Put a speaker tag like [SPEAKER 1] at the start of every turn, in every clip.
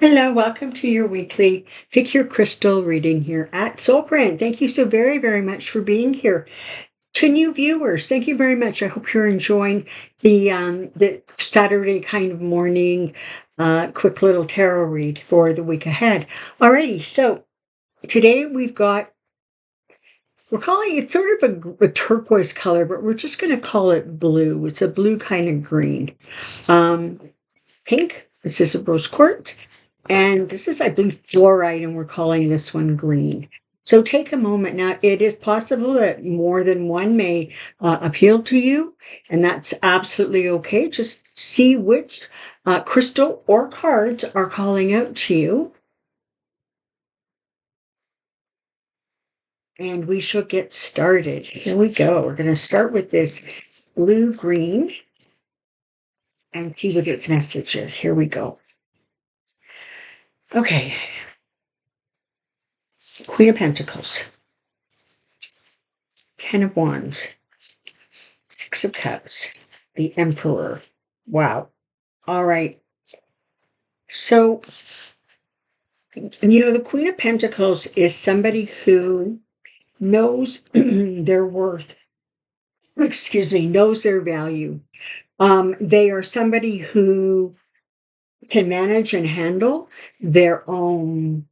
[SPEAKER 1] Hello, welcome to your weekly Pick Your Crystal reading here at Soulprint. Thank you so very, very much for being here. To new viewers, thank you very much. I hope you're enjoying the Saturday kind of morning, quick little tarot read for the week ahead. Alrighty, so today we're calling it sort of a turquoise color, but we're just going to call it blue. It's a blue kind of green. Pink, this is a rose quartz. And this is, I believe, fluorite, and we're calling this one green. So take a moment. Now, it is possible that more than one may appeal to you, and that's absolutely okay. Just see which crystal or cards are calling out to you. And we shall get started. Here we go. We're going to start with this blue-green and see what its message is. Here we go. Okay. Queen of Pentacles. Ten of Wands. Six of Cups. The Emperor. Wow. All right. So, the Queen of Pentacles is somebody who knows their worth. Excuse me, knows their value. They are somebody who can manage and handle their own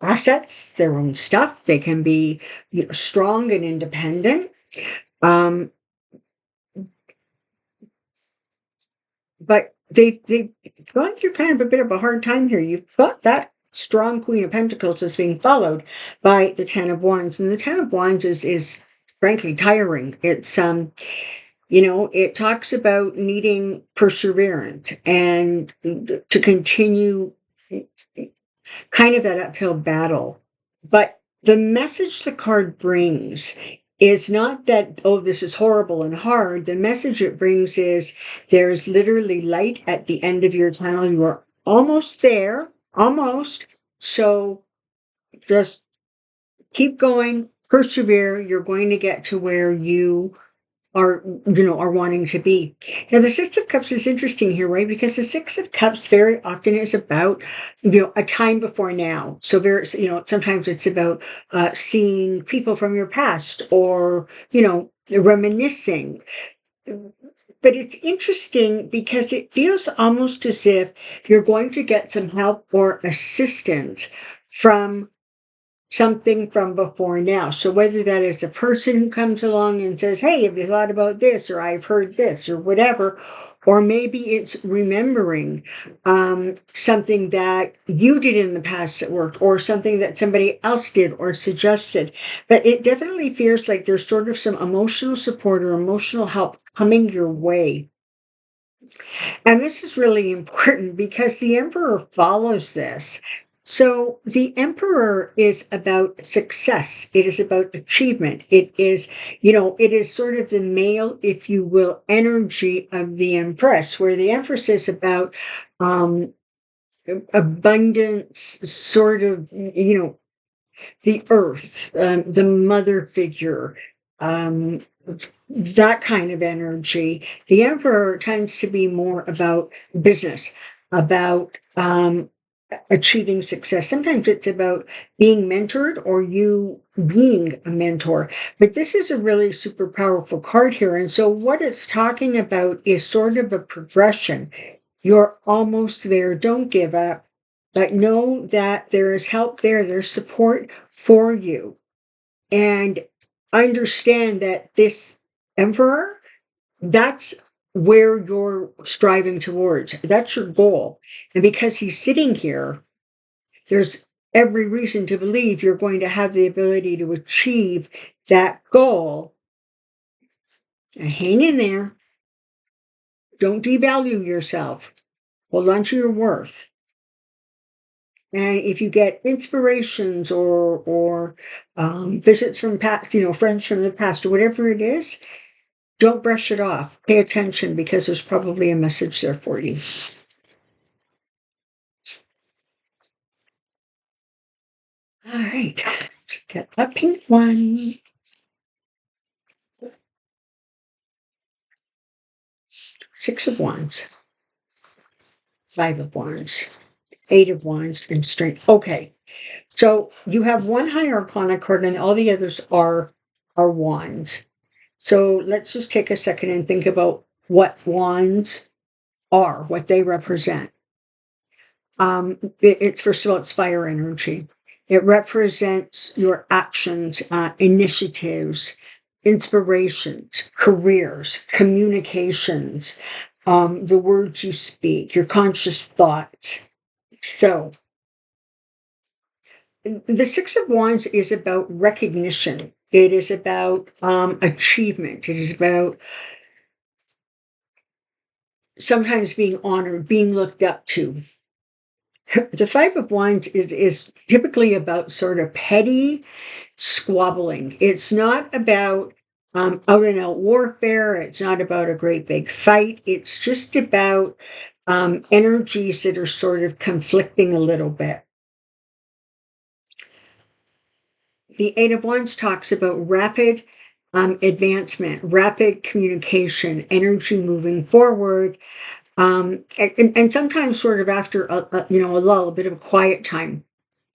[SPEAKER 1] assets, their own stuff. They can be strong and independent. But they've gone through kind of a bit of a hard time here. You've got that strong Queen of Pentacles is being followed by the Ten of Wands. And the Ten of Wands is frankly tiring. It's it talks about needing perseverance and to continue kind of that uphill battle. But the message the card brings is not that, oh, this is horrible and hard. The message it brings is there's literally light at the end of your tunnel. You are almost there, almost. So just keep going, persevere. You're going to get to where you are wanting to be. Now, the Six of Cups is interesting here, right? Because the Six of Cups very often is about, a time before now. So sometimes it's about seeing people from your past or, reminiscing. But it's interesting because it feels almost as if you're going to get some help or assistance from something from before now. So whether that is a person who comes along and says, hey, have you thought about this? Or I've heard this or whatever. Or maybe it's remembering something that you did in the past that worked or something that somebody else did or suggested. But it definitely feels like there's sort of some emotional support or emotional help coming your way. And this is really important because the Emperor follows this. So the Emperor is about success. It is about achievement. It is sort of the male, if you will, energy of the Empress, where the Empress is about abundance, sort of, the earth, the mother figure, that kind of energy. The Emperor tends to be more about business, about achieving success. Sometimes it's about being mentored or you being a mentor. But this is a really super powerful card here. And so what it's talking about is sort of a progression. You're almost there. Don't give up. But know that there is help there. There's support for you. And understand that this Emperor, that's where you're striving towards. That's your goal. And because he's sitting here, there's every reason to believe you're going to have the ability to achieve that goal. Now, hang in there. Don't devalue yourself. Hold on to your worth. And if you get inspirations or visits from past, friends from the past or whatever it is, don't brush it off. Pay attention because there's probably a message there for you. All right. Get a pink one. Six of Wands. Five of Wands. Eight of Wands and Strength. Okay. So you have one high arcana card and all the others are wands. So let's just take a second and think about what wands are, what they represent. It's first of all, it's fire energy. It represents your actions, initiatives, inspirations, careers, communications, the words you speak, your conscious thoughts. So the Six of Wands is about recognition. It is about achievement. It is about sometimes being honored, being looked up to. The Five of Wands is typically about sort of petty squabbling. It's not about out and out warfare. It's not about a great big fight. It's just about energies that are sort of conflicting a little bit. The Eight of Wands talks about rapid advancement, rapid communication, energy moving forward, and sometimes sort of after a lull, a bit of a quiet time.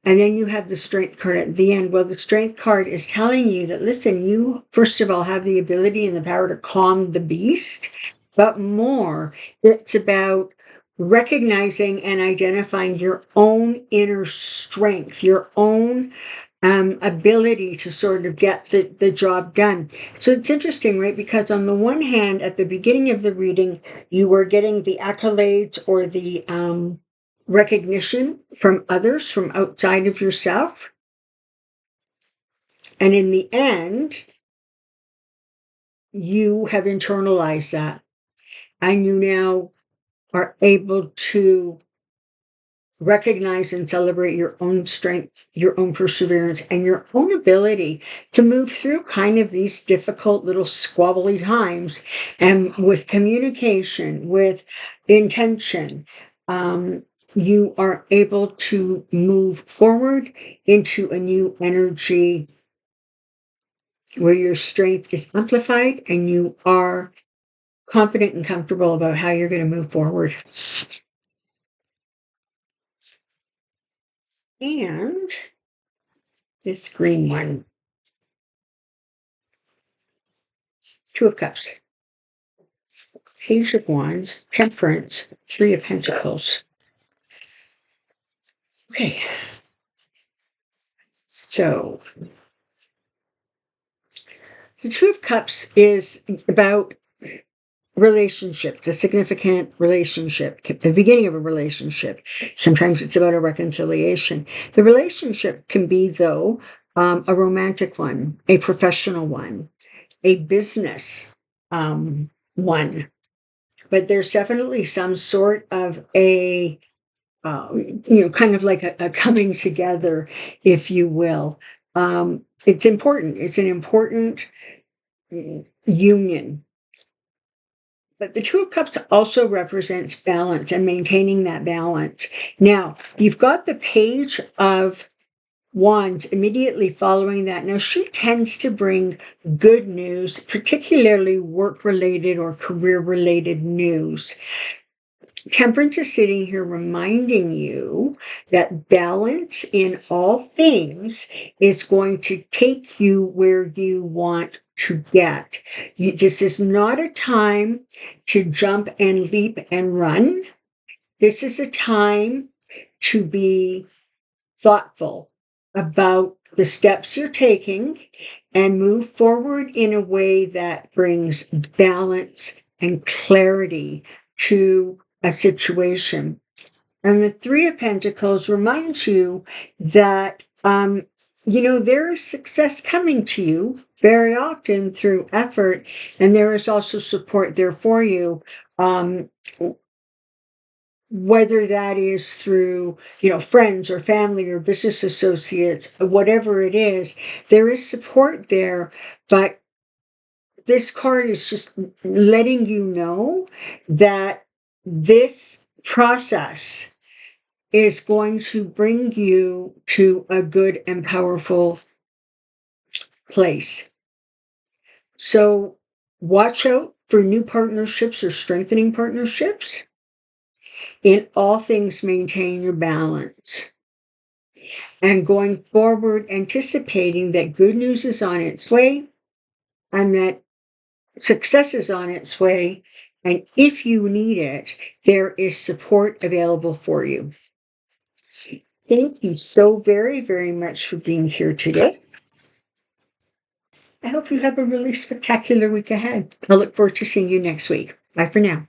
[SPEAKER 1] And then you have the Strength card at the end. Well, the Strength card is telling you that, listen, you, first of all, have the ability and the power to calm the beast, but more, it's about recognizing and identifying your own inner strength, your own ability to sort of get the job done. So it's interesting, right? Because on the one hand, at the beginning of the reading, you were getting the accolades or the recognition from others, from outside of yourself. And in the end, you have internalized that. And you now are able to recognize and celebrate your own strength, your own perseverance, and your own ability to move through kind of these difficult little squabbly times, and with communication, with intention, you are able to move forward into a new energy where your strength is amplified and you are confident and comfortable about how you're going to move forward. And this green one, Two of Cups, Page of Wands, Temperance, Three of Pentacles. Okay, so the Two of Cups is about relationships, a significant relationship, the beginning of a relationship. Sometimes it's about a reconciliation. The relationship can be, though, a romantic one, a professional one, a business one. But there's definitely some sort of a, kind of like a coming together, if you will. It's important. It's an important union. But the Two of Cups also represents balance and maintaining that balance. Now, you've got the Page of Wands immediately following that. Now, she tends to bring good news, particularly work-related or career-related news. Temperance is sitting here reminding you that balance in all things is going to take you where you want to get. This is not a time to jump and leap and run. This is a time to be thoughtful about the steps you're taking and move forward in a way that brings balance and clarity to a situation. And the Three of Pentacles reminds you that, there is success coming to you very often through effort, and there is also support there for you. Whether that is through, friends or family or business associates, whatever it is, there is support there. But this card is just letting you know that this process is going to bring you to a good and powerful place. So watch out for new partnerships or strengthening partnerships. In all things, maintain your balance. And going forward, anticipating that good news is on its way and that success is on its way. And if you need it, there is support available for you. Thank you so very, very much for being here today. I hope you have a really spectacular week ahead. I look forward to seeing you next week. Bye for now.